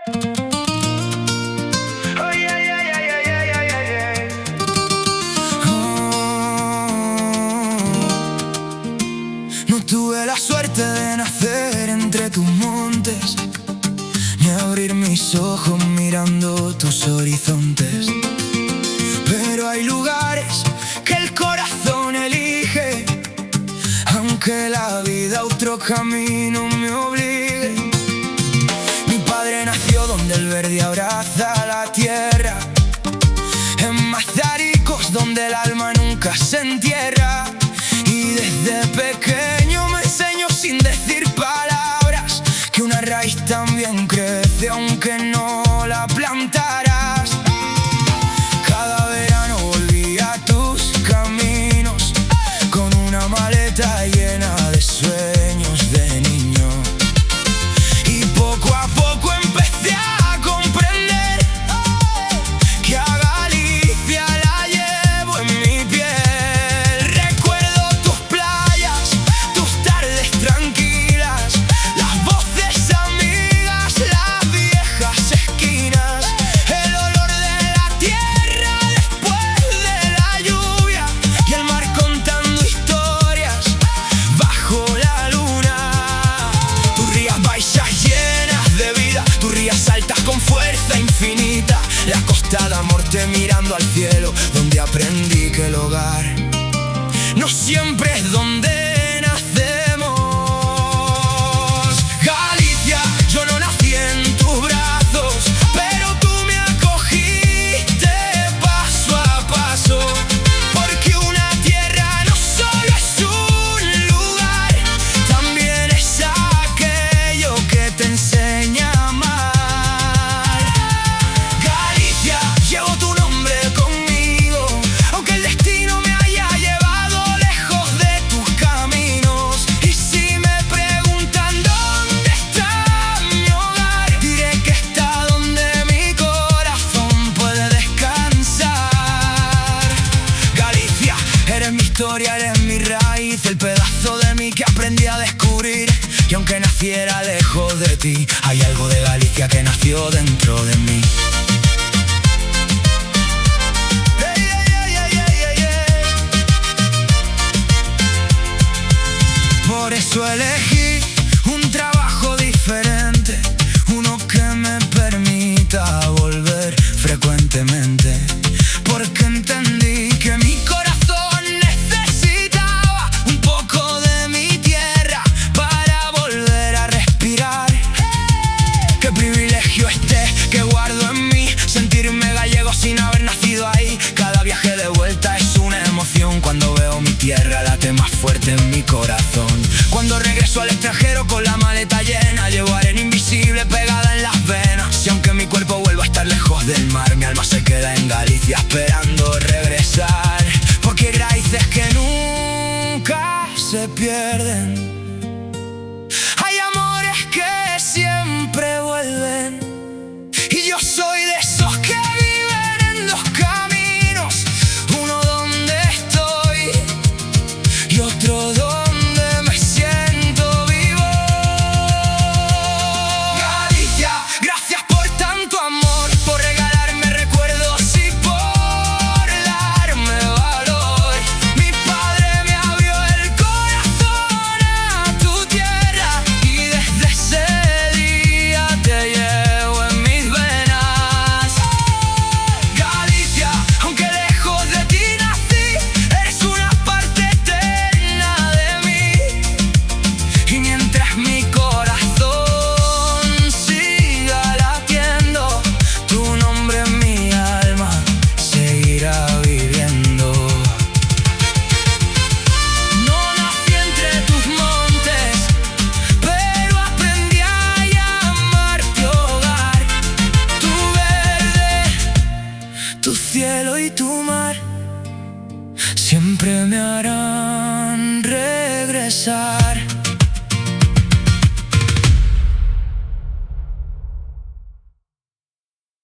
Ay, ay, ay, ay, ay, ay, ay, ay. No tuve la suerte de nacer entre tus montes, ni abrir mis ojos mirando tus horizontes. Pero hay lugares que el corazón elige, aunque la vida otro camino me obligue. Mi padre nació donde el verde abraza la tierra, en Mazaricos donde el alma nunca se entierra. Y desde pequeño me enseñó sin decir palabras que una raíz también crece aunque no la plantaras. Cada verano volví a tus caminos con una maleta llena de sueños de niño. Y poco a poco empecé a comprender que a Galicia la llevo en mi piel. Recuerdo tus playas, tus tardes tranquilas, las voces amigas, las viejas esquinas, el olor de la tierra después de la lluvia y el mar contando historias bajo la luna. Tus rías baixas llenas de vida, tus rías altas con fuerza infinita, la costa de Morte mirando al cielo, donde aprendí que el hogar no siempre es donde nacemos. Galicia, yo no nací en tus brazos, pero tú me acogiste paso a paso, porque una tierra no solo es un lugar, también es aquello que te enseña a amar. Galicia, llevo tu nombre conmigo, aunque el destino me haya llevado lejos de tus caminos. Y si me preguntan dónde está mi hogar, diré que está donde mi corazón puede descansar. Galicia, eres mi historia, eres mi raíz, el pedazo de mí que aprendí a descubrir. Y aunque naciera lejos de ti, hay algo de Galicia que nació dentro de mí. Ey, ey, ey, ey, ey, ey, ey. Por eso elegí un trabajo diferente, uno que me permita volver frecuentemente, porque entendí que mi corazón necesitaba un poco de mi tierra para volver a respirar. Qué privilegio que guardo en mí, sentirme gallego sin haber nacido ahí. Cada viaje de vuelta es una emoción, cuando veo mi tierra late más fuerte en mi corazón. Cuando regreso al extranjero con la maleta llena, llevo arena invisible pegada en las venas. Y aunque mi cuerpo vuelva a estar lejos del mar, mi alma se queda en Galicia esperando regresar, porque hay raíces que nunca se pierden, hay amores que siempre vuelven. Y yo soy de esos que viven en dos caminos, uno donde estoy y otro donde me siento vivo. Galicia, gracias por tanto amor, por regalarme recuerdos y por darme valor. Mi padre me abrió el corazón a tu tierra y desde ese día te llevo en mis venas. Galicia, aunque lejos de ti nací, eres una parte eterna de mí. Y mientras mi corazón siga latiendo, tu nombre en mi alma seguirá viviendo. No nací entre tus montes, pero aprendí a llamarte hogar. Tu verde, tu cielo y tu mar siempre me harán regresar.